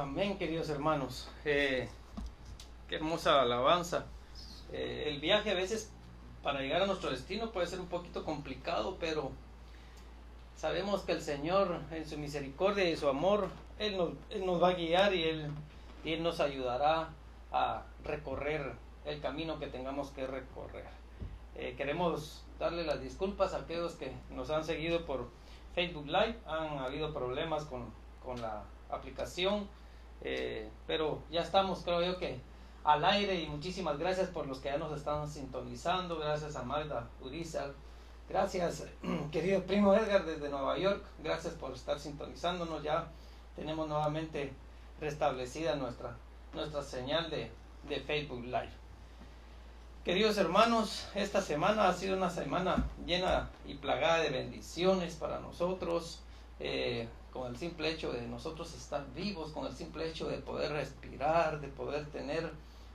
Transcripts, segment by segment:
Amén, queridos hermanos. Qué hermosa alabanza. El viaje a veces para llegar a nuestro destino puede ser un poquito complicado, pero sabemos que el Señor en su misericordia y su amor, Él nos va a guiar y Él nos ayudará a recorrer el camino que tengamos que recorrer. Queremos darle las disculpas a aquellos que nos han seguido por Facebook Live. Han habido problemas con la aplicación, pero ya estamos, creo yo, que al aire, y muchísimas gracias por los que ya nos están sintonizando. Gracias a Magda Urizar, gracias querido primo Edgar desde Nueva York, gracias por estar sintonizándonos. Ya tenemos nuevamente restablecida nuestra señal de Facebook Live. Queridos hermanos, esta semana ha sido una semana llena y plagada de bendiciones para nosotros, con el simple hecho de nosotros estar vivos, con el simple hecho de poder respirar, de poder tener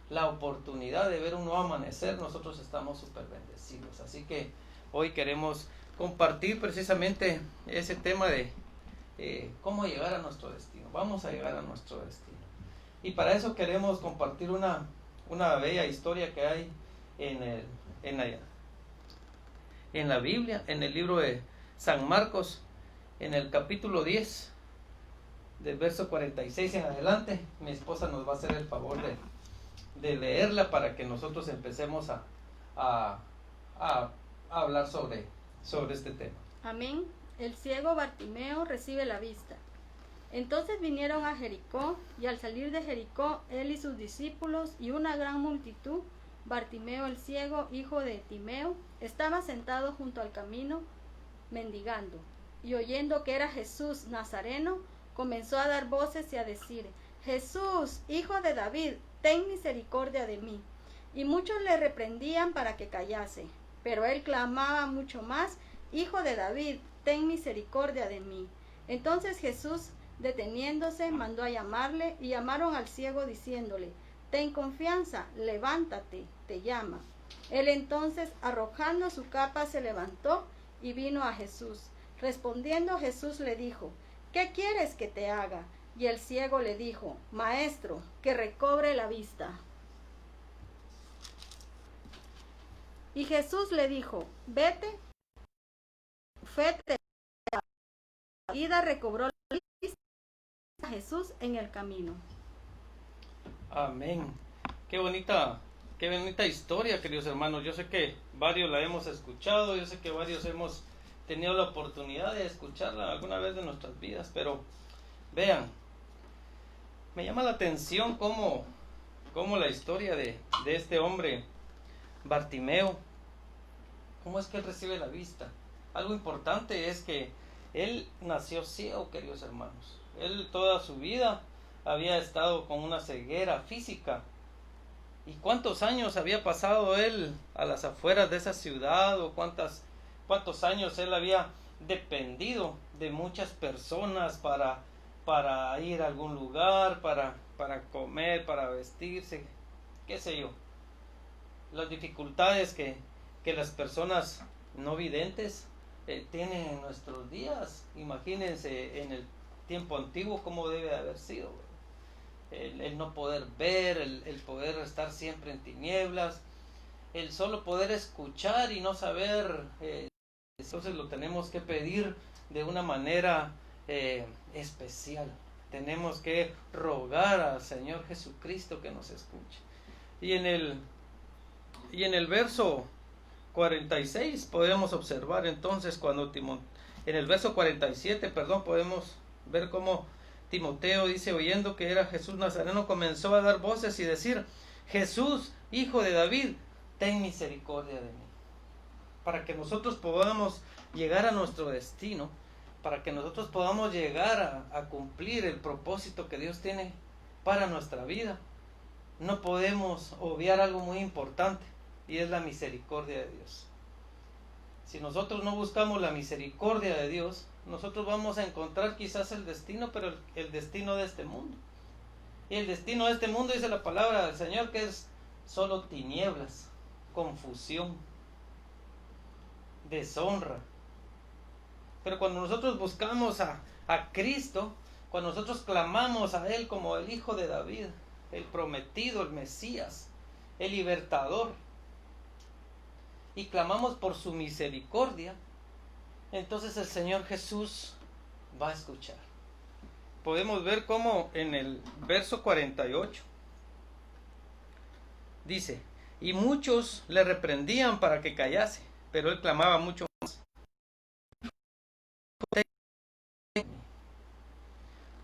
la oportunidad de ver un nuevo amanecer. Nosotros estamos súper bendecidos. Así que hoy queremos compartir precisamente ese tema de cómo llegar a nuestro destino. Vamos a llegar a nuestro destino. Y para eso queremos compartir una bella historia que hay en la Biblia, en el libro de San Marcos, en el capítulo 10, del verso 46 en adelante. Mi esposa nos va a hacer el favor de leerla para que nosotros empecemos a hablar sobre este tema. Amén. El ciego Bartimeo recibe la vista. Entonces vinieron a Jericó, y al salir de Jericó, él y sus discípulos y una gran multitud, Bartimeo el ciego, hijo de Timeo, estaba sentado junto al camino, mendigando. Y oyendo que era Jesús Nazareno, comenzó a dar voces y a decir: Jesús, hijo de David, ten misericordia de mí. Y muchos le reprendían para que callase, pero él clamaba mucho más: Hijo de David, ten misericordia de mí. Entonces Jesús, deteniéndose, mandó a llamarle, y llamaron al ciego diciéndole: Ten confianza, levántate, te llama. Él entonces, arrojando su capa, se levantó y vino a Jesús. Respondiendo Jesús le dijo: ¿Qué quieres que te haga? Y el ciego le dijo: Maestro, que recobre la vista. Y Jesús le dijo: Vete, fe te da. Ida recobró la vista a Jesús en el camino. Amén. Qué bonita historia, queridos hermanos. Yo sé que varios la hemos escuchado, yo sé que varios hemos tenido la oportunidad de escucharla alguna vez de nuestras vidas, pero vean, me llama la atención cómo la historia de este hombre Bartimeo, cómo es que él recibe la vista. Algo importante es que él nació ciego, queridos hermanos. Él toda su vida había estado con una ceguera física. ¿Y cuántos años había pasado él a las afueras de esa ciudad? ¿O cuántos años él había dependido de muchas personas para ir a algún lugar, para comer, para vestirse, qué sé yo? Las dificultades que las personas no videntes tienen en nuestros días. Imagínense en el tiempo antiguo cómo debe de haber sido. El no poder ver, el poder estar siempre en tinieblas, el solo poder escuchar y no saber. Entonces lo tenemos que pedir de una manera especial. Tenemos que rogar al Señor Jesucristo que nos escuche. Y en el verso 46 podemos observar entonces en el verso 47, podemos ver cómo Timoteo dice: oyendo que era Jesús Nazareno, comenzó a dar voces y decir: Jesús, hijo de David, ten misericordia de mí. Para que nosotros podamos llegar a nuestro destino, para que nosotros podamos llegar a cumplir el propósito que Dios tiene para nuestra vida, no podemos obviar algo muy importante, y es la misericordia de Dios. Si nosotros no buscamos la misericordia de Dios, nosotros vamos a encontrar quizás el destino, pero el destino de este mundo. Y el destino de este mundo, dice la palabra del Señor, que es solo tinieblas, confusión, deshonra. Pero cuando nosotros buscamos a Cristo, Cuando nosotros clamamos a Él como el Hijo de David, el prometido, el Mesías, el libertador, y clamamos por su misericordia, entonces el Señor Jesús va a escuchar. Podemos ver cómo en el verso 48 dice: y muchos le reprendían para que callase, pero él clamaba mucho más.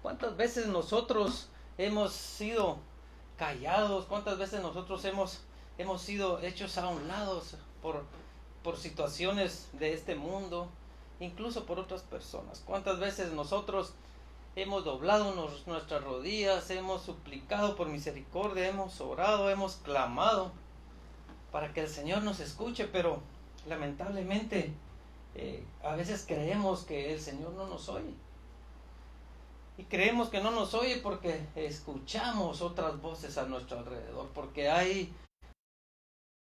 ¿Cuántas veces nosotros hemos sido callados? ¿Cuántas veces nosotros hemos sido hechos a un lado por situaciones de este mundo, incluso por otras personas? ¿Cuántas veces nosotros hemos doblado nuestras rodillas, hemos suplicado por misericordia, hemos orado, hemos clamado para que el Señor nos escuche, pero lamentablemente a veces creemos que el Señor no nos oye? Y creemos que no nos oye porque escuchamos otras voces a nuestro alrededor, porque hay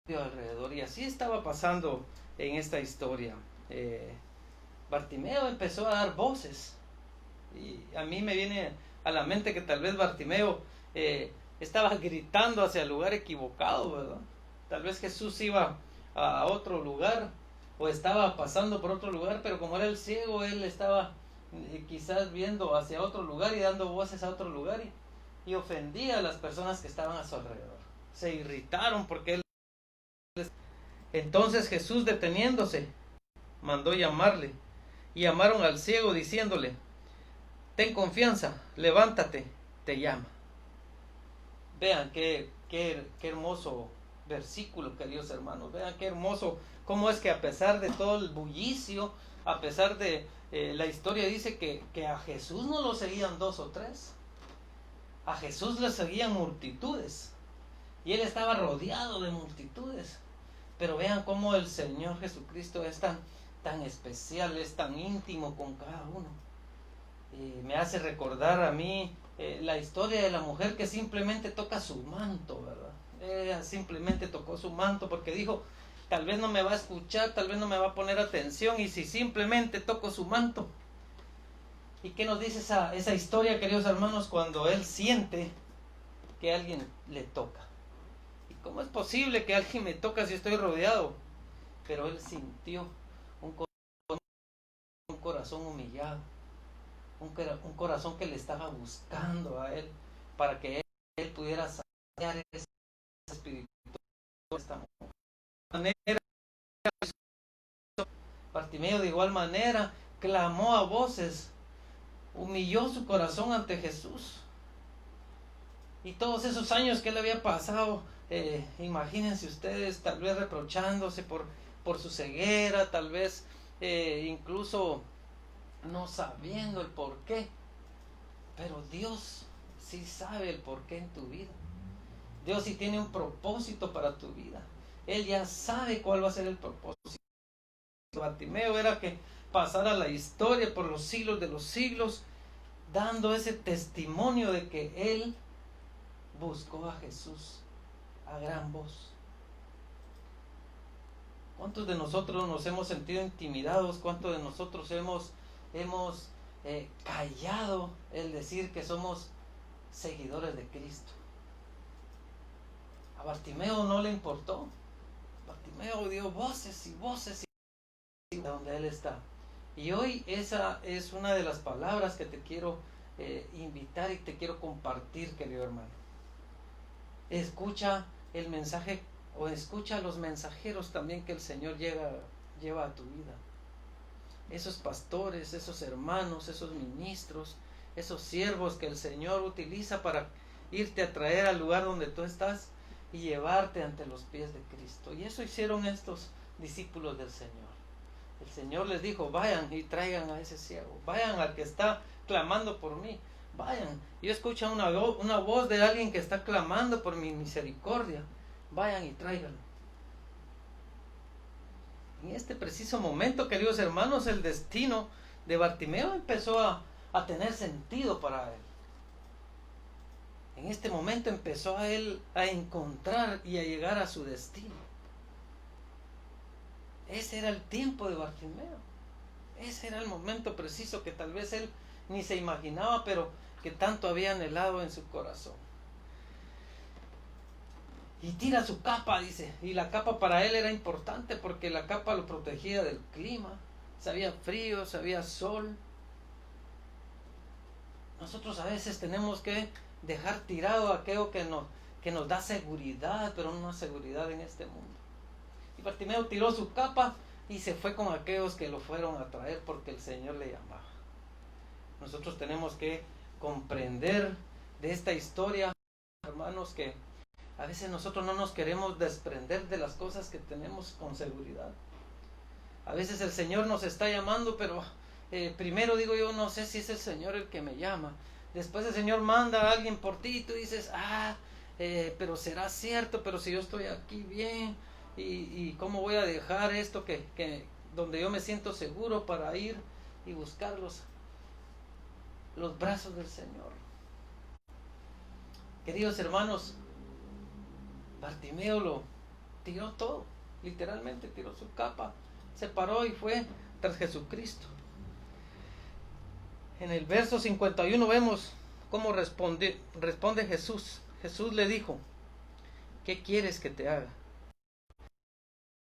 alrededor. Y así estaba pasando en esta historia. Bartimeo empezó a dar voces. Y a mí me viene a la mente que tal vez Bartimeo estaba gritando hacia el lugar equivocado, ¿verdad? Tal vez Jesús iba a otro lugar o estaba pasando por otro lugar, pero como era el ciego, él estaba quizás viendo hacia otro lugar y dando voces a otro lugar y ofendía a las personas que estaban a su alrededor. Se irritaron porque él... Entonces Jesús, deteniéndose, mandó llamarle, y llamaron al ciego diciéndole: ten confianza, levántate, te llama. Vean qué hermoso versículo, queridos hermanos. Vean qué hermoso, cómo es que a pesar de todo el bullicio, a pesar de la historia dice que a Jesús no lo seguían 2 o 3, a Jesús le seguían multitudes, y él estaba rodeado de multitudes. Pero vean cómo el Señor Jesucristo es tan especial, es tan íntimo con cada uno. Me hace recordar a mí la historia de la mujer que simplemente toca su manto, ¿verdad? Ella simplemente tocó su manto porque dijo: tal vez no me va a escuchar, tal vez no me va a poner atención, y si simplemente toco su manto. ¿Y qué nos dice esa historia, queridos hermanos? Cuando él siente que alguien le toca. ¿Y cómo es posible que alguien me toca si estoy rodeado? Pero él sintió un corazón humillado, un corazón que le estaba buscando a él para que él pudiera saciar ese espíritu de esta manera. Bartimeo de igual manera clamó a voces, humilló su corazón ante Jesús. Y todos esos años que él había pasado, imagínense ustedes, tal vez reprochándose por su ceguera, tal vez incluso no sabiendo el por qué. Pero Dios sí sabe el por qué en tu vida. Dios sí tiene un propósito para tu vida. Él ya sabe cuál va a ser el propósito. Bartimeo era que pasara la historia por los siglos de los siglos, dando ese testimonio de que él buscó a Jesús a gran voz. ¿Cuántos de nosotros nos hemos sentido intimidados? ¿Cuántos de nosotros hemos callado el decir que somos seguidores de Cristo? A Bartimeo no le importó. Bartimeo dio voces y voces y donde él está. Y hoy esa es una de las palabras que te quiero invitar y te quiero compartir, querido hermano. Escucha el mensaje, o escucha a los mensajeros también que el Señor lleva a tu vida. Esos pastores, esos hermanos, esos ministros, esos siervos que el Señor utiliza para irte a traer al lugar donde tú estás y llevarte ante los pies de Cristo. Y eso hicieron estos discípulos del Señor. El Señor les dijo: vayan y traigan a ese ciego, vayan al que está clamando por mí, vayan. Yo escucho una voz de alguien que está clamando por mi misericordia, vayan y tráiganlo. En este preciso momento, queridos hermanos, el destino de Bartimeo empezó a tener sentido para él. En este momento empezó a él a encontrar y a llegar a su destino. Ese era el tiempo de Bartimeo. Ese era el momento preciso que tal vez él ni se imaginaba, pero que tanto había anhelado en su corazón. Y tira su capa, dice, y la capa para él era importante porque la capa lo protegía del clima, si había frío, si había sol. Nosotros a veces tenemos que dejar tirado aquello que nos da seguridad, pero no una seguridad en este mundo. Y Bartimeo tiró su capa y se fue con aquellos que lo fueron a traer porque el Señor le llamaba. Nosotros tenemos que comprender de esta historia, hermanos, que a veces nosotros no nos queremos desprender de las cosas que tenemos con seguridad. A veces el Señor nos está llamando, pero primero digo yo, no sé si es el Señor el que me llama. Después el Señor manda a alguien por ti y tú dices, pero será cierto, pero si yo estoy aquí bien, y cómo voy a dejar esto que donde yo me siento seguro para ir y buscar los brazos del Señor. Queridos hermanos, Bartimeo lo tiró todo, literalmente tiró su capa, se paró y fue tras Jesucristo. En el verso 51 vemos cómo responde Jesús. Jesús le dijo, ¿qué quieres que te haga?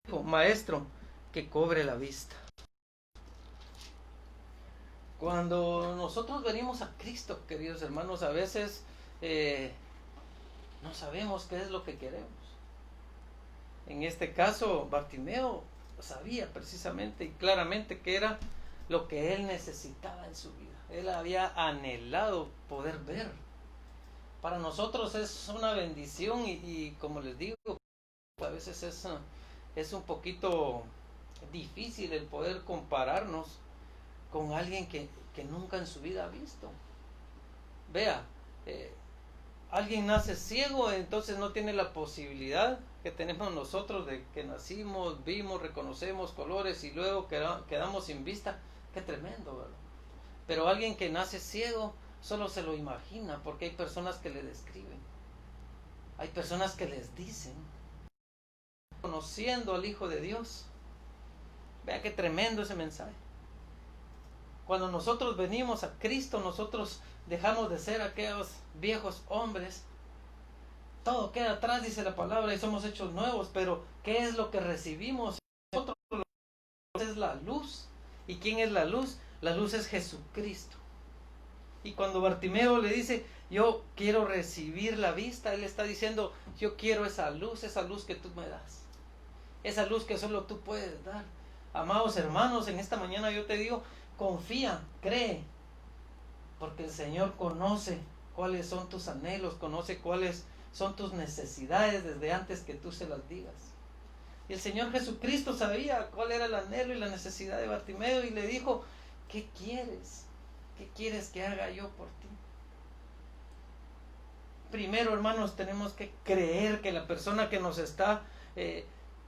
Dijo, Maestro, que cobre la vista. Cuando nosotros venimos a Cristo, queridos hermanos, a veces no sabemos qué es lo que queremos. En este caso, Bartimeo sabía precisamente y claramente que era lo que él necesitaba en su vida. Él había anhelado poder ver. Para nosotros es una bendición y como les digo, a veces es un poquito difícil el poder compararnos con alguien que nunca en su vida ha visto. Vea, alguien nace ciego, entonces no tiene la posibilidad que tenemos nosotros de que nacimos, vimos, reconocemos colores y luego quedamos sin vista. Qué tremendo, ¿verdad? Pero alguien que nace ciego solo se lo imagina, porque hay personas que le describen, hay personas que les dicen, conociendo al Hijo de Dios. Vea qué tremendo ese mensaje. Cuando nosotros venimos a Cristo, nosotros dejamos de ser aquellos viejos hombres. Todo queda atrás, dice la palabra, y somos hechos nuevos. Pero ¿qué es lo que recibimos? Nosotros es la luz. ¿Y quién es la luz? La luz es Jesucristo. Y cuando Bartimeo le dice, yo quiero recibir la vista, él está diciendo, yo quiero esa luz que tú me das. Esa luz que solo tú puedes dar. Amados hermanos, en esta mañana yo te digo, confía, cree, porque el Señor conoce cuáles son tus anhelos, conoce cuáles son tus necesidades desde antes que tú se las digas. Y el Señor Jesucristo sabía cuál era el anhelo y la necesidad de Bartimeo y le dijo, ¿qué quieres? ¿Qué quieres que haga yo por ti? Primero, hermanos, tenemos que creer que la persona que nos está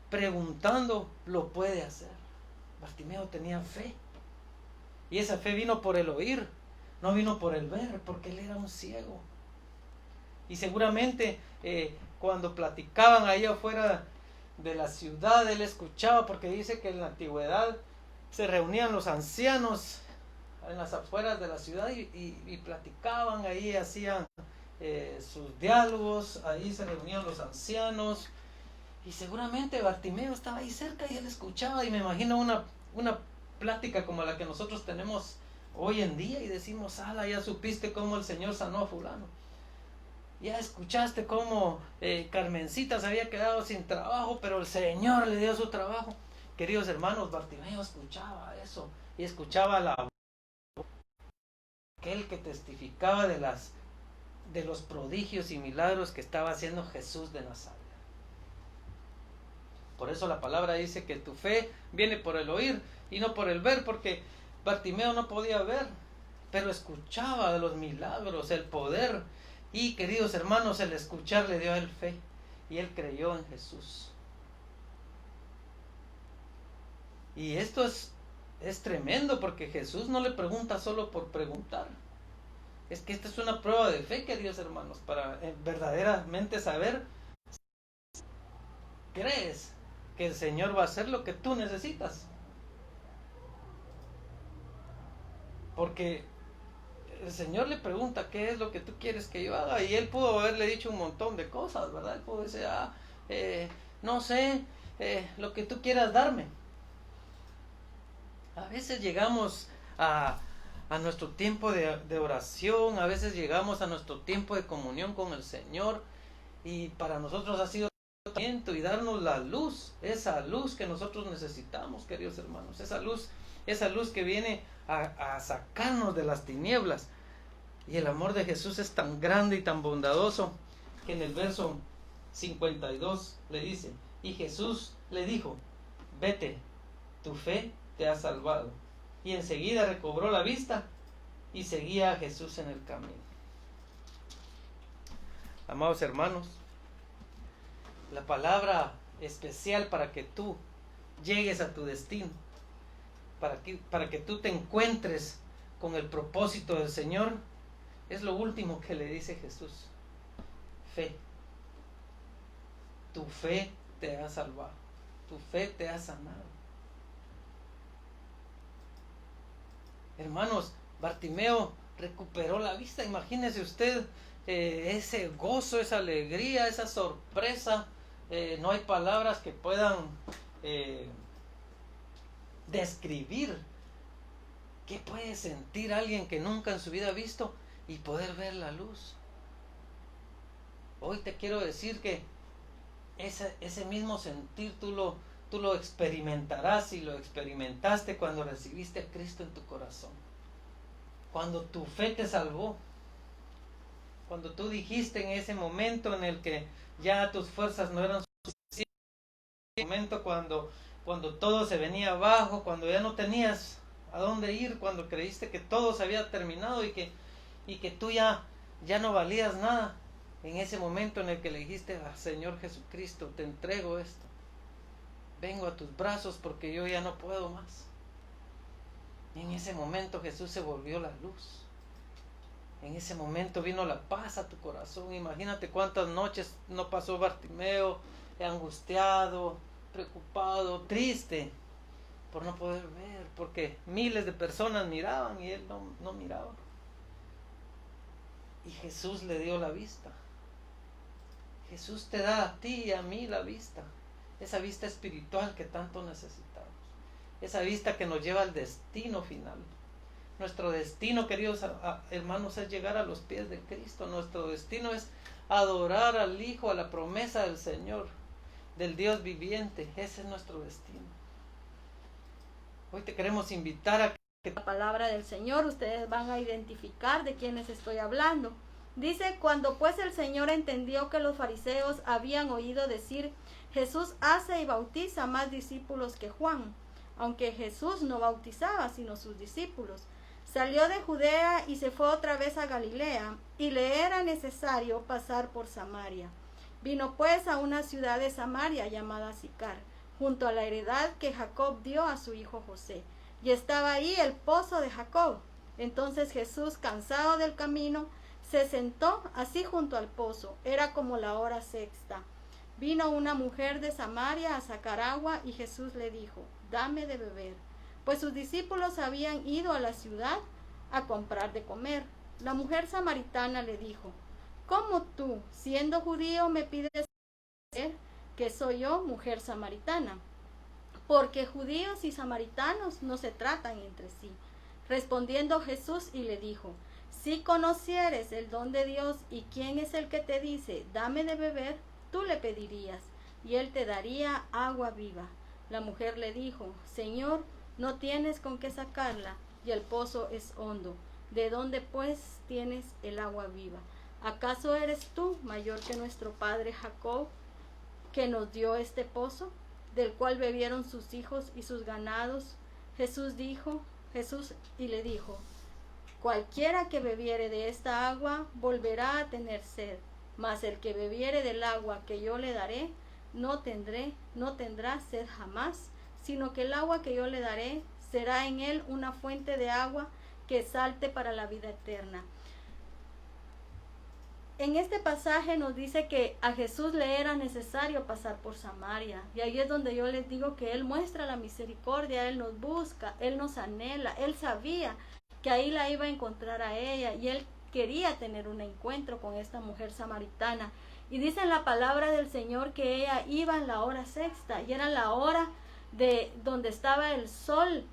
preguntando lo puede hacer. Bartimeo tenía fe. Y esa fe vino por el oír, no vino por el ver, porque él era un ciego. Y seguramente cuando platicaban ahí afuera de la ciudad, él escuchaba, porque dice que en la antigüedad se reunían los ancianos en las afueras de la ciudad y platicaban ahí, hacían sus diálogos, ahí se reunían los ancianos. Y seguramente Bartimeo estaba ahí cerca y él escuchaba, y me imagino una plática como la que nosotros tenemos hoy en día y decimos, ya supiste cómo el Señor sanó a fulano, ya escuchaste cómo Carmencita se había quedado sin trabajo, pero el Señor le dio su trabajo. Queridos hermanos, Bartimeo escuchaba eso y escuchaba la voz, aquel que testificaba de los prodigios y milagros que estaba haciendo Jesús de Nazaret. Por eso la palabra dice que tu fe viene por el oír y no por el ver, porque Bartimeo no podía ver, pero escuchaba de los milagros, el poder. Y queridos hermanos, el escuchar le dio a él fe y él creyó en Jesús. Y esto es tremendo, porque Jesús no le pregunta solo por preguntar. Es que esta es una prueba de fe, queridos hermanos, para verdaderamente saber si crees que el Señor va a hacer lo que tú necesitas. Porque el Señor le pregunta, ¿qué es lo que tú quieres que yo haga? Y él pudo haberle dicho un montón de cosas, ¿verdad? Él pudo decir, no sé, lo que tú quieras darme. A veces llegamos a nuestro tiempo de oración, a veces llegamos a nuestro tiempo de comunión con el Señor, y para nosotros ha sido y darnos la luz, esa luz que nosotros necesitamos, queridos hermanos, esa luz que viene a sacarnos de las tinieblas. Y el amor de Jesús es tan grande y tan bondadoso que en el verso 52 le dice, y Jesús le dijo, vete, tu fe te ha salvado. Y enseguida recobró la vista y seguía a Jesús en el camino. Amados hermanos, la palabra especial para que tú llegues a tu destino, para que tú te encuentres con el propósito del Señor, es lo último que le dice Jesús. Fe. Tu fe te ha salvado. Tu fe te ha sanado. Hermanos, Bartimeo recuperó la vista. Imagínese usted ese gozo, esa alegría, esa sorpresa. No hay palabras que puedan describir qué puede sentir alguien que nunca en su vida ha visto y poder ver la luz. Hoy te quiero decir que ese mismo sentir tú lo experimentarás y lo experimentaste cuando recibiste a Cristo en tu corazón. Cuando tu fe te salvó. Cuando tú dijiste en ese momento en el que ya tus fuerzas no eran suficientes. En ese momento cuando todo se venía abajo, cuando ya no tenías a dónde ir, cuando creíste que todo se había terminado y que tú ya no valías nada. En ese momento en el que le dijiste, Señor Jesucristo, te entrego esto. Vengo a tus brazos porque yo ya no puedo más. Y en ese momento Jesús se volvió la luz. En ese momento vino la paz a tu corazón. Imagínate cuántas noches no pasó Bartimeo, angustiado, preocupado, triste, por no poder ver, porque miles de personas miraban y él no miraba. Y Jesús le dio la vista. Jesús te da a ti y a mí la vista, esa vista espiritual que tanto necesitamos, esa vista que nos lleva al destino final. Nuestro destino, queridos hermanos, es llegar a los pies de Cristo. Nuestro destino es adorar al Hijo, a la promesa del Señor, del Dios viviente. Ese es nuestro destino. Hoy te queremos invitar a que la palabra del Señor, ustedes van a identificar de quiénes estoy hablando. Dice, cuando pues el Señor entendió que los fariseos habían oído decir, Jesús hace y bautiza más discípulos que Juan, aunque Jesús no bautizaba sino sus discípulos. Salió de Judea y se fue otra vez a Galilea, y le era necesario pasar por Samaria. Vino pues a una ciudad de Samaria llamada Sicar, junto a la heredad que Jacob dio a su hijo José, y estaba ahí el pozo de Jacob. Entonces Jesús, cansado del camino, se sentó así junto al pozo. Era como la hora sexta. Vino una mujer de Samaria a sacar agua, y Jesús le dijo, dame de beber. Pues sus discípulos habían ido a la ciudad a comprar de comer. La mujer samaritana le dijo, ¿cómo tú, siendo judío, me pides beber, que soy yo, mujer samaritana? Porque judíos y samaritanos no se tratan entre sí. Respondiendo Jesús y le dijo, si conocieres el don de Dios y quién es el que te dice, dame de beber, tú le pedirías, y él te daría agua viva. La mujer le dijo, Señor, no tienes con qué sacarla, y el pozo es hondo. ¿De dónde pues tienes el agua viva? ¿Acaso eres tú mayor que nuestro padre Jacob, que nos dio este pozo, del cual bebieron sus hijos y sus ganados? Jesús y le dijo, cualquiera que bebiere de esta agua volverá a tener sed, mas el que bebiere del agua que yo le daré no tendrá sed jamás, sino que el agua que yo le daré será en él una fuente de agua que salte para la vida eterna. En este pasaje nos dice que a Jesús le era necesario pasar por Samaria, y ahí es donde yo les digo que Él muestra la misericordia, Él nos busca, Él nos anhela, Él sabía que ahí la iba a encontrar a ella, y él quería tener un encuentro con esta mujer samaritana. Y dice en la palabra del Señor que ella iba en la hora sexta, y era la hora de donde estaba el sol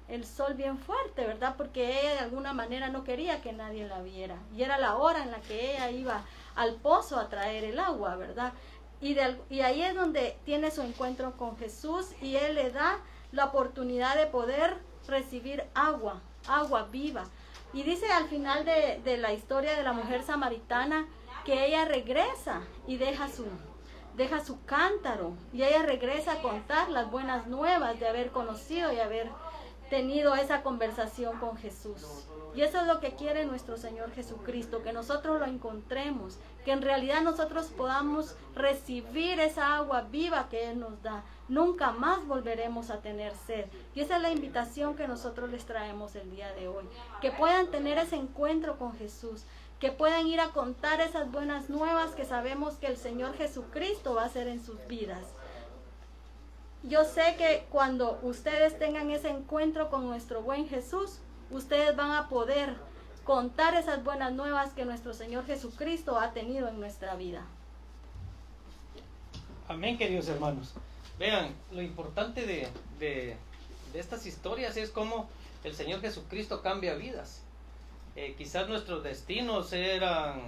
bien fuerte, ¿verdad? Porque ella de alguna manera no quería que nadie la viera, y era la hora en la que ella iba al pozo a traer el agua, ¿verdad? Y ahí es donde tiene su encuentro con Jesús, y él le da la oportunidad de poder recibir agua viva. Y dice al final de la historia de la mujer samaritana que ella regresa y deja su cántaro, y ella regresa a contar las buenas nuevas de haber conocido y haber tenido esa conversación con Jesús. Y eso es lo que quiere nuestro Señor Jesucristo, que nosotros lo encontremos, que en realidad nosotros podamos recibir esa agua viva que Él nos da. Nunca más volveremos a tener sed. Y esa es la invitación que nosotros les traemos el día de hoy, que puedan tener ese encuentro con Jesús, que puedan ir a contar esas buenas nuevas que sabemos que el Señor Jesucristo va a hacer en sus vidas. Yo sé que cuando ustedes tengan ese encuentro con nuestro buen Jesús, ustedes van a poder contar esas buenas nuevas que nuestro Señor Jesucristo ha tenido en nuestra vida. Amén, queridos hermanos. Vean, lo importante de estas historias es cómo el Señor Jesucristo cambia vidas. Quizás nuestros destinos eran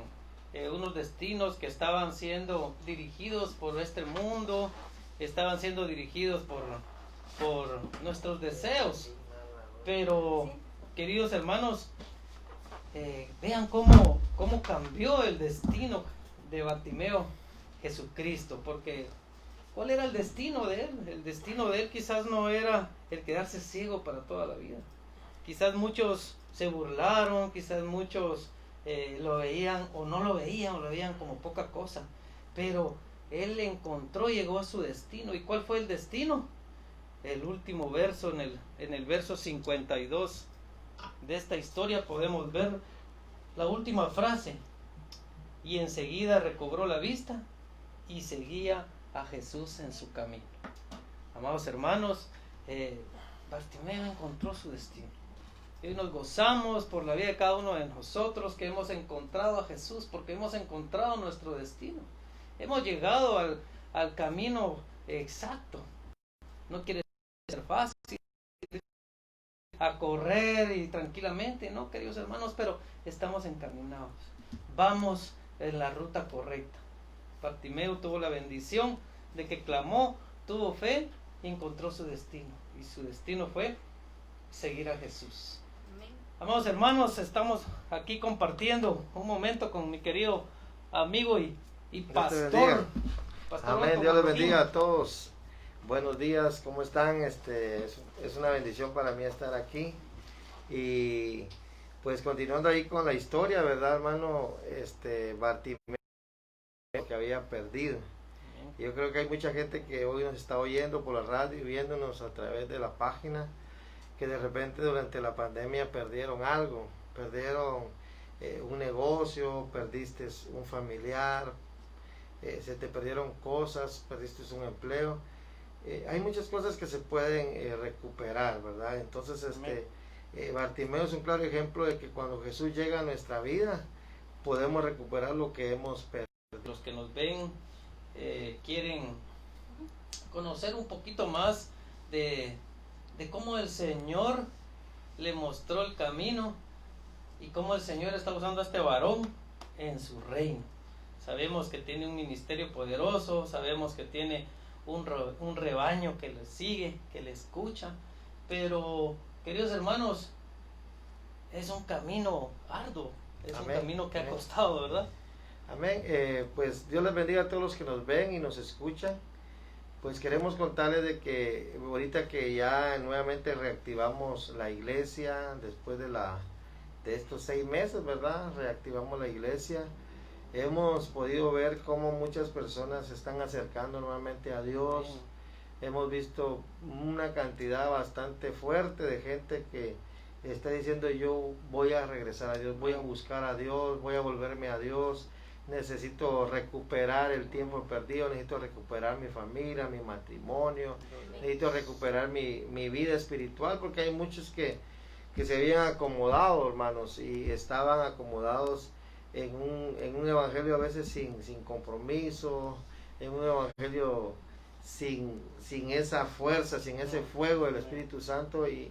unos destinos que estaban siendo dirigidos por este mundo, estaban siendo dirigidos por nuestros deseos. Pero, queridos hermanos, vean cómo cambió el destino de Bartimeo Jesucristo, porque ¿cuál era el destino de él? El destino de él quizás no era el quedarse ciego para toda la vida. Quizás muchos se burlaron, quizás muchos lo veían o no lo veían, o lo veían como poca cosa, pero él llegó a su destino. ¿Y cuál fue el destino? El último verso, en el verso 52 de esta historia podemos ver la última frase: y enseguida recobró la vista y seguía a Jesús en su camino. Amados hermanos, Bartimeo encontró su destino. Y nos gozamos por la vida de cada uno de nosotros que hemos encontrado a Jesús, porque hemos encontrado nuestro destino. Hemos llegado al camino exacto. No quiere ser fácil a correr y tranquilamente, no, queridos hermanos, pero estamos encaminados. Vamos en la ruta correcta. Bartimeo tuvo la bendición de que clamó, tuvo fe y encontró su destino. Y su destino fue seguir a Jesús. Amén. Amados hermanos, estamos aquí compartiendo un momento con mi querido amigo y pastor. Amén, Dios les bendiga a todos. Buenos días, ¿cómo están? Es una bendición para mí estar aquí. Y pues continuando ahí con la historia, ¿verdad, hermano? Bartimeo, que había perdido. Yo creo que hay mucha gente que hoy nos está oyendo por la radio y viéndonos a través de la página, que de repente durante la pandemia perdieron algo, perdieron un negocio, perdiste un familiar, se te perdieron cosas, perdiste un empleo. Hay muchas cosas que se pueden recuperar, ¿verdad? Entonces, Bartimeo es un claro ejemplo de que cuando Jesús llega a nuestra vida, podemos recuperar lo que hemos perdido. Los que nos ven quieren conocer un poquito más de cómo el Señor le mostró el camino y cómo el Señor está usando a este varón en su reino. Sabemos que tiene un ministerio poderoso, sabemos que tiene un rebaño que le sigue, que le escucha, pero, queridos hermanos, es un camino arduo, es Amén. Un camino que Amén. Ha costado, ¿verdad? Amén. Pues Dios les bendiga a todos los que nos ven y nos escuchan. Pues queremos contarles de que ahorita que ya nuevamente reactivamos la iglesia, después de estos 6 meses, ¿verdad? Reactivamos la iglesia. Hemos podido ver cómo muchas personas se están acercando nuevamente a Dios. Hemos visto una cantidad bastante fuerte de gente que está diciendo: yo voy a regresar a Dios, voy a buscar a Dios, voy a volverme a Dios. Necesito recuperar el tiempo perdido, necesito recuperar mi familia, mi matrimonio, necesito recuperar mi vida espiritual, porque hay muchos que que se habían acomodado, hermanos, y estaban acomodados en un evangelio a veces sin compromiso, en un evangelio sin esa fuerza, sin ese fuego del Espíritu Santo, y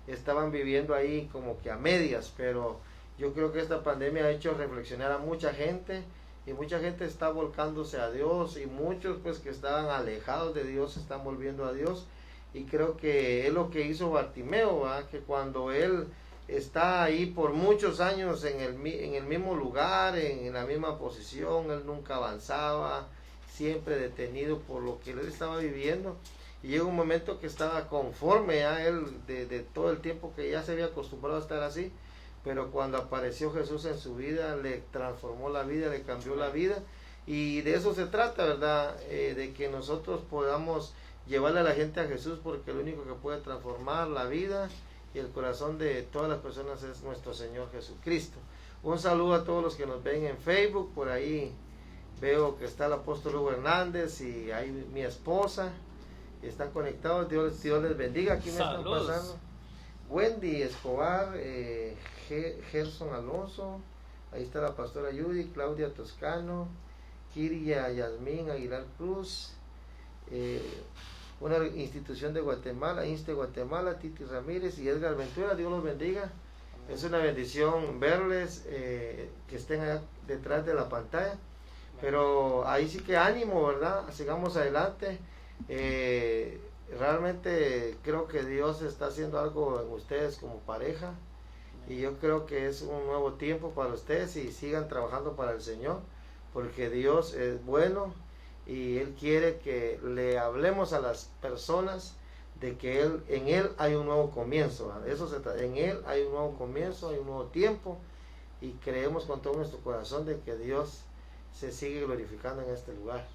estaban viviendo ahí como que a medias. Pero yo creo que esta pandemia ha hecho reflexionar a mucha gente, y mucha gente está volcándose a Dios, y muchos pues que estaban alejados de Dios están volviendo a Dios. Y creo que es lo que hizo Bartimeo, ¿verdad? Que cuando él está ahí por muchos años en el mismo lugar, en la misma posición, él nunca avanzaba, siempre detenido por lo que él estaba viviendo, y llega un momento que estaba conforme a él de todo el tiempo que ya se había acostumbrado a estar así. Pero cuando apareció Jesús en su vida, le transformó la vida, le cambió la vida, y de eso se trata, ¿verdad? De que nosotros podamos llevarle a la gente a Jesús, porque el único que puede transformar la vida y el corazón de todas las personas es nuestro Señor Jesucristo. Un saludo a todos los que nos ven en Facebook. Por ahí veo que está el apóstol Hugo Hernández y ahí mi esposa, están conectados. Dios les bendiga. Aquí me están pasando Wendy Escobar, Gerson Alonso, ahí está la pastora Judy, Claudia Toscano, Kiria Yasmín Aguilar Cruz, una institución de Guatemala, INSTE Guatemala, Titi Ramírez y Edgar Ventura. Dios los bendiga. Es una bendición verles, que estén allá detrás de la pantalla. Pero ahí sí que ánimo, ¿verdad? Sigamos adelante. Realmente creo que Dios está haciendo algo en ustedes como pareja, y yo creo que es un nuevo tiempo para ustedes, y sigan trabajando para el Señor, porque Dios es bueno y Él quiere que le hablemos a las personas de que en Él hay un nuevo comienzo, ¿verdad? Eso se trata. En Él hay un nuevo comienzo, hay un nuevo tiempo, y creemos con todo nuestro corazón de que Dios se sigue glorificando en este lugar.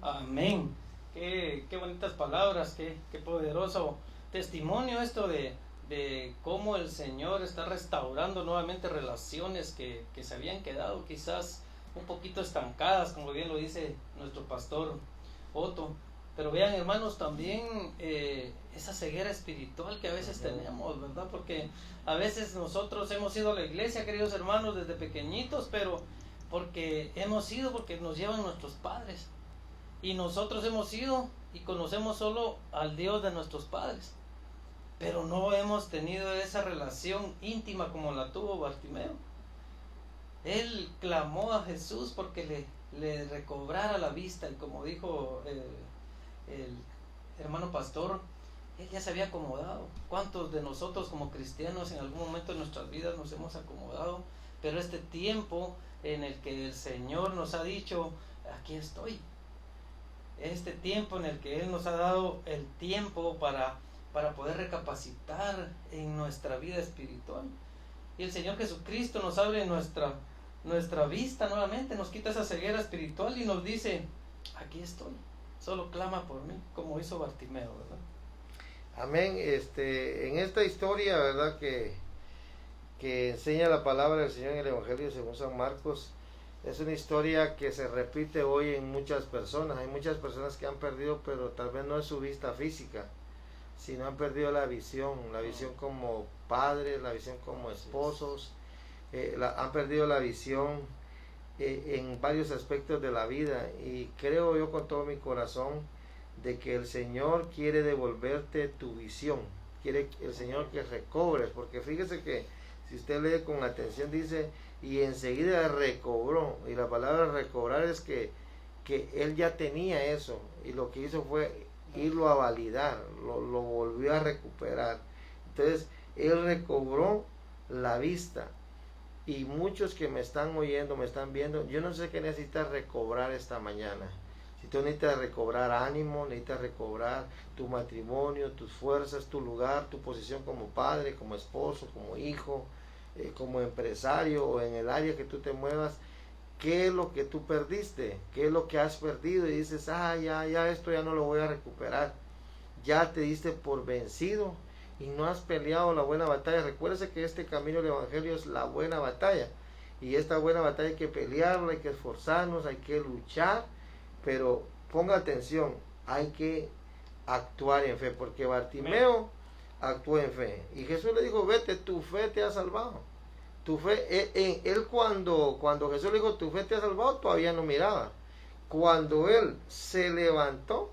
Amén. Qué bonitas palabras, qué poderoso testimonio esto de cómo el Señor está restaurando nuevamente relaciones que se habían quedado quizás un poquito estancadas, como bien lo dice nuestro pastor Otto. Pero vean, hermanos, también esa ceguera espiritual que a veces tenemos, ¿verdad? Porque a veces nosotros hemos ido a la iglesia, queridos hermanos, desde pequeñitos, pero porque nos llevan nuestros padres. Y nosotros hemos ido y conocemos solo al Dios de nuestros padres, pero no hemos tenido esa relación íntima como la tuvo Bartimeo. Él clamó a Jesús porque le recobrara la vista, y como dijo el hermano pastor, él ya se había acomodado. ¿Cuántos de nosotros como cristianos en algún momento de nuestras vidas nos hemos acomodado? Pero este tiempo en el que el Señor nos ha dicho, aquí estoy. Este tiempo en el que Él nos ha dado el tiempo para poder recapacitar en nuestra vida espiritual. Y el Señor Jesucristo nos abre nuestra vista nuevamente, nos quita esa ceguera espiritual y nos dice, aquí estoy, solo clama por mí, como hizo Bartimeo, ¿verdad? Amén. En esta historia, ¿verdad?, que enseña la palabra del Señor en el Evangelio según San Marcos, es una historia que se repite hoy en muchas personas. Hay muchas personas que han perdido, pero tal vez no es su vista física, sino han perdido la visión como padres, la visión como esposos, han perdido la visión en varios aspectos de la vida. Y creo yo con todo mi corazón de que el Señor quiere devolverte tu visión, quiere el Señor que recobres, porque fíjese que si usted lee con atención dice, y enseguida recobró, y la palabra recobrar es que él ya tenía eso, y lo que hizo fue irlo a validar, lo volvió a recuperar. Entonces él recobró la vista. Y muchos que me están oyendo, me están viendo, yo no sé qué necesitas recobrar esta mañana. Si tú necesitas recobrar ánimo, necesitas recobrar tu matrimonio, tus fuerzas, tu lugar, tu posición como padre, como esposo, como hijo, como empresario, o en el área que tú te muevas, ¿qué es lo que tú perdiste? ¿Qué es lo que has perdido? Y dices, ya esto ya no lo voy a recuperar. Ya te diste por vencido y no has peleado la buena batalla. Recuérdese que este camino del Evangelio es la buena batalla, y esta buena batalla hay que pelearla, hay que esforzarnos, hay que luchar, pero ponga atención, hay que actuar en fe, porque Bartimeo actuó en fe. Y Jesús le dijo, vete, tu fe te ha salvado. Tu fe, él cuando Jesús le dijo, tu fe te ha salvado, todavía no miraba. Cuando él se levantó,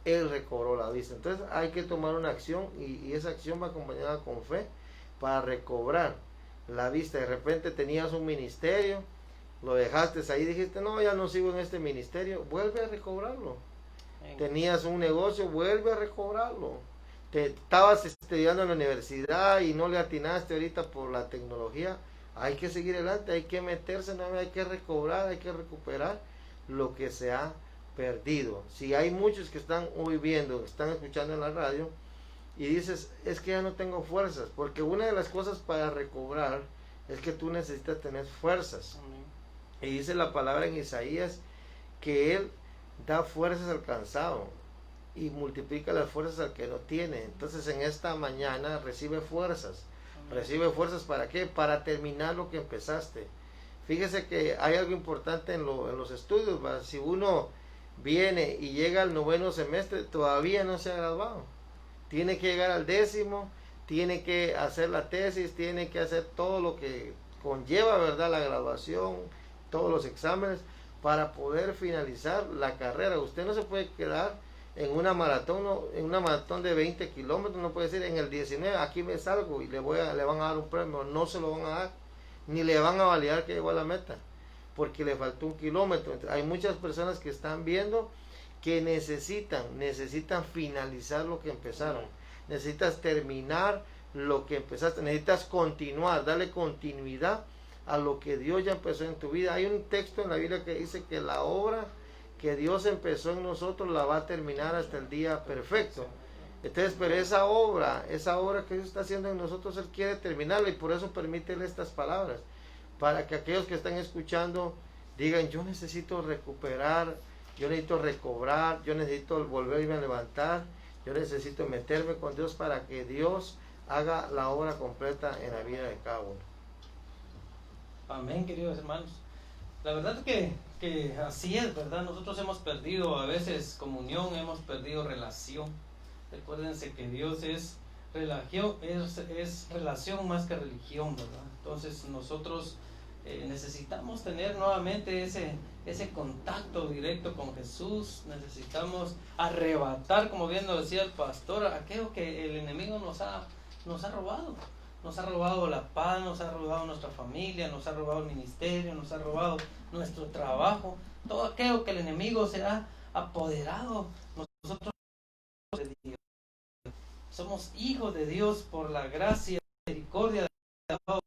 él recobró la vista. Entonces hay que tomar una acción y esa acción va acompañada con fe para recobrar la vista. De repente tenías un ministerio, lo dejaste ahí, dijiste, no, ya no sigo en este ministerio, vuelve a recobrarlo. Tenías un negocio, vuelve a recobrarlo. Te estabas estudiando en la universidad y no le atinaste ahorita por la tecnología, hay que seguir adelante, hay que meterse, ¿no? Hay que recobrar, hay que recuperar lo que se ha perdido. Si hay muchos que están hoy viendo, que están escuchando en la radio y dices, es que ya no tengo fuerzas, porque una de las cosas para recobrar es que tú necesitas tener fuerzas. Y dice la palabra en Isaías que Él da fuerzas al cansado y multiplica las fuerzas al que no tiene. Entonces en esta mañana recibe fuerzas. Recibe fuerzas, ¿para qué? Para terminar lo que empezaste. Fíjese que hay algo importante en los estudios, ¿verdad? Si uno viene y llega al 9º semestre, todavía no se ha graduado. Tiene que llegar al 10º, tiene que hacer la tesis, tiene que hacer todo lo que conlleva, ¿verdad? La graduación, todos los exámenes, para poder finalizar la carrera. Usted no se puede quedar en una maratón de 20 kilómetros, no puede decir en el 19, aquí me salgo y le van a dar un premio. No se lo van a dar, ni le van a validar que llegó a la meta, porque le faltó 1 kilómetro. Hay muchas personas que están viendo que necesitan finalizar lo que empezaron. Necesitas terminar lo que empezaste, necesitas continuar, darle continuidad a lo que Dios ya empezó en tu vida. Hay un texto en la Biblia que dice que la obra que Dios empezó en nosotros la va a terminar hasta el día perfecto. Entonces, pero esa obra que Dios está haciendo en nosotros, Él quiere terminarla, y por eso permítele estas palabras, para que aquellos que están escuchando digan, yo necesito recuperar, yo necesito recobrar, yo necesito volverme a levantar, yo necesito meterme con Dios para que Dios haga la obra completa en la vida de cada uno. Amén, queridos hermanos. La verdad que así es, ¿verdad? Nosotros hemos perdido a veces comunión, hemos perdido relación. Recuérdense que Dios es relación más que religión, ¿verdad? Entonces nosotros necesitamos tener nuevamente ese contacto directo con Jesús. Necesitamos arrebatar, como bien lo decía el pastor, aquello que el enemigo nos ha robado. Nos ha robado la paz, nos ha robado nuestra familia, nos ha robado el ministerio, nos ha robado nuestro trabajo. Todo aquello que el enemigo se ha apoderado. Nosotros somos hijos de Dios por la gracia y misericordia de Dios,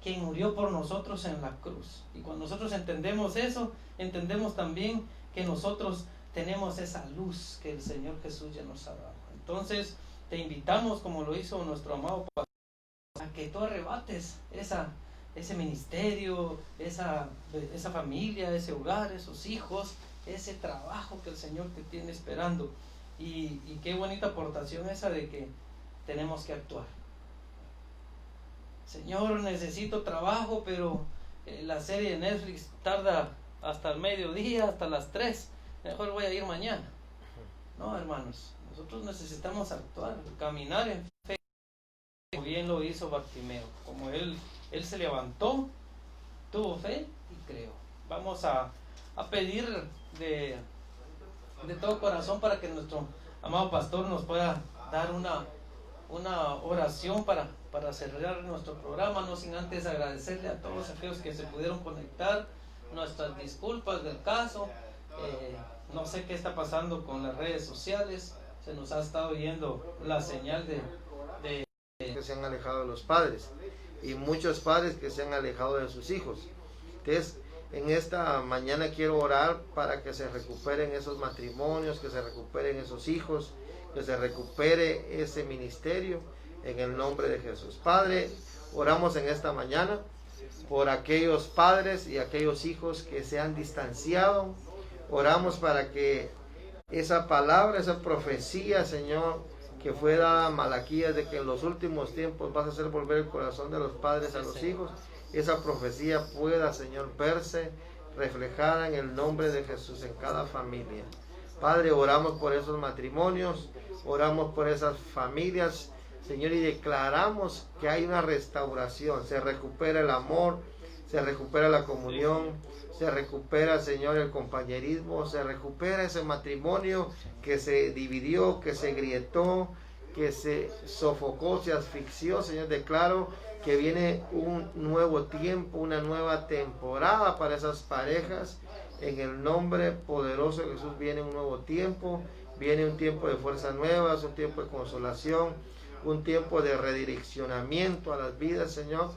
quien murió por nosotros en la cruz. Y cuando nosotros entendemos eso, entendemos también que nosotros tenemos esa luz que el Señor Jesús ya nos ha dado. Entonces, te invitamos, como lo hizo nuestro amado pastor, a que tú arrebates ese ministerio, esa familia, ese hogar, esos hijos, ese trabajo que el Señor te tiene esperando. Y qué bonita aportación esa de que tenemos que actuar. Señor, necesito trabajo, pero la serie de Netflix tarda hasta el mediodía, hasta las 3. Mejor voy a ir mañana. No, hermanos. Nosotros necesitamos actuar, caminar en fe, como bien lo hizo Bartimeo. Como él se levantó, tuvo fe y creó. Vamos a pedir de todo corazón para que nuestro amado pastor nos pueda dar una oración para cerrar nuestro programa, no sin antes agradecerle a todos aquellos que se pudieron conectar, nuestras disculpas del caso. No sé qué está pasando con las redes sociales. Se nos ha estado yendo la señal de que se han alejado de los padres, y muchos padres que se han alejado de sus hijos. Entonces, en esta mañana quiero orar para que se recuperen esos matrimonios, que se recuperen esos hijos, que se recupere ese ministerio, en el nombre de Jesús. Padre, oramos en esta mañana por aquellos padres y aquellos hijos que se han distanciado. Oramos para que esa palabra, esa profecía, Señor, que fue dada a Malaquías, de que en los últimos tiempos vas a hacer volver el corazón de los padres a los hijos, esa profecía pueda, Señor, verse reflejada en el nombre de Jesús en cada familia. Padre, oramos por esos matrimonios, oramos por esas familias, Señor, y declaramos que hay una restauración, se recupera el amor, se recupera la comunión, se recupera, Señor, el compañerismo, se recupera ese matrimonio que se dividió, que se grietó, que se sofocó, se asfixió. Señor, declaro que viene un nuevo tiempo, una nueva temporada para esas parejas. En el nombre poderoso de Jesús viene un nuevo tiempo, viene un tiempo de fuerzas nuevas, un tiempo de consolación, un tiempo de redireccionamiento a las vidas, Señor.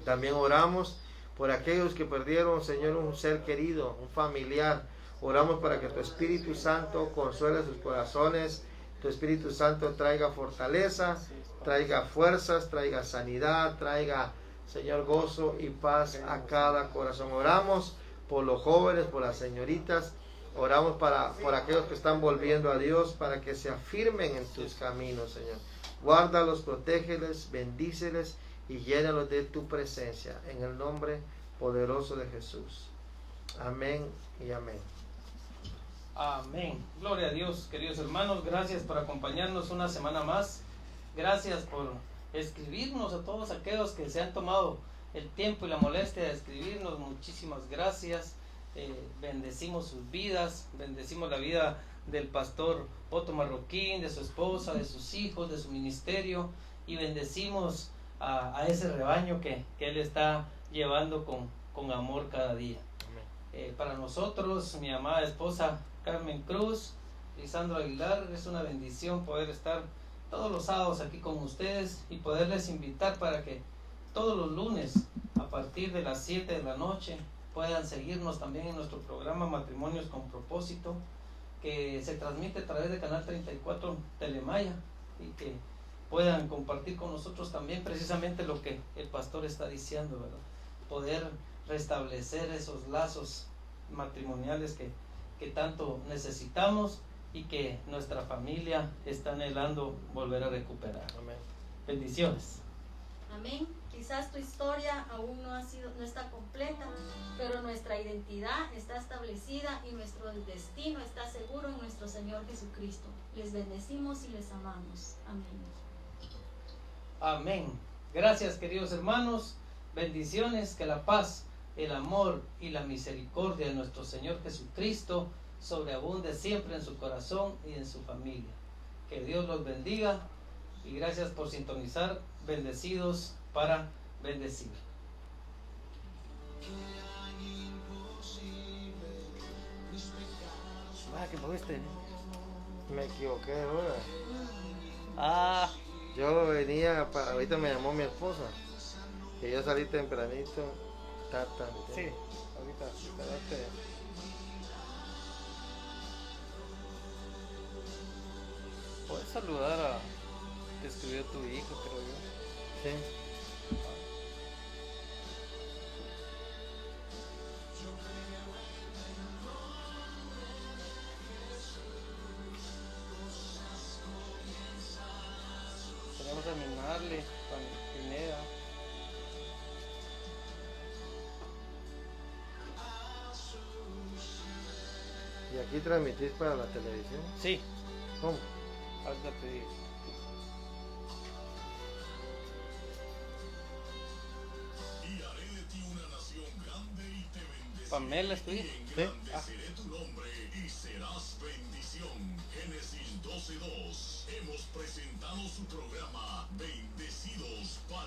También oramos por aquellos que perdieron, Señor, un ser querido, un familiar. Oramos para que tu Espíritu Santo consuele sus corazones, tu Espíritu Santo traiga fortaleza, traiga fuerzas, traiga sanidad, traiga, Señor, gozo y paz a cada corazón. Oramos por los jóvenes, por las señoritas, oramos por aquellos que están volviendo a Dios, para que se afirmen en tus caminos, Señor. Guárdalos, protégeles, bendíceles y llénalos de tu presencia, en el nombre poderoso de Jesús. Amén y amén. Amén. Gloria a Dios, queridos hermanos. Gracias por acompañarnos una semana más. Gracias por escribirnos a todos aquellos que se han tomado el tiempo y la molestia de escribirnos. Muchísimas gracias. Bendecimos sus vidas, bendecimos la vida del pastor Otto Marroquín, de su esposa, de sus hijos, de su ministerio, y bendecimos a ese rebaño que él está llevando con amor cada día. Para nosotros, mi amada esposa Carmen Cruz, Lisandro Aguilar, es una bendición poder estar todos los sábados aquí con ustedes y poderles invitar para que todos los lunes a partir de las 7 de la noche puedan seguirnos también en nuestro programa Matrimonios con Propósito, que se transmite a través de Canal 34 Telemaya, y que puedan compartir con nosotros también precisamente lo que el pastor está diciendo, ¿verdad? Poder restablecer esos lazos matrimoniales que tanto necesitamos y que nuestra familia está anhelando volver a recuperar. Amén. Bendiciones. Amén. Quizás tu historia aún no está completa, pero nuestra identidad está establecida y nuestro destino está seguro en nuestro Señor Jesucristo. Les bendecimos y les amamos. Amén. Amén. Gracias, queridos hermanos. Bendiciones, que la paz, el amor y la misericordia de nuestro Señor Jesucristo sobreabunde siempre en su corazón y en su familia. Que Dios los bendiga y gracias por sintonizar. Bendecidos para bendecir. ¿Qué fuiste? Me equivoqué de hora. Yo venía, ahorita me llamó mi esposa, que yo salí tempranito. Sí, ahorita espérate. Puedes saludar a... Te escribió tu hijo, creo yo. Sí. Podemos animarle con Pineda. ¿Y aquí transmitís para la televisión? Sí, ¿Cómo? ahorita te digo. Pamela, ¿estoy? Sí. Engrandeceré tu nombre y serás bendición. Génesis 12:2. Hemos presentado su programa Bendecidos para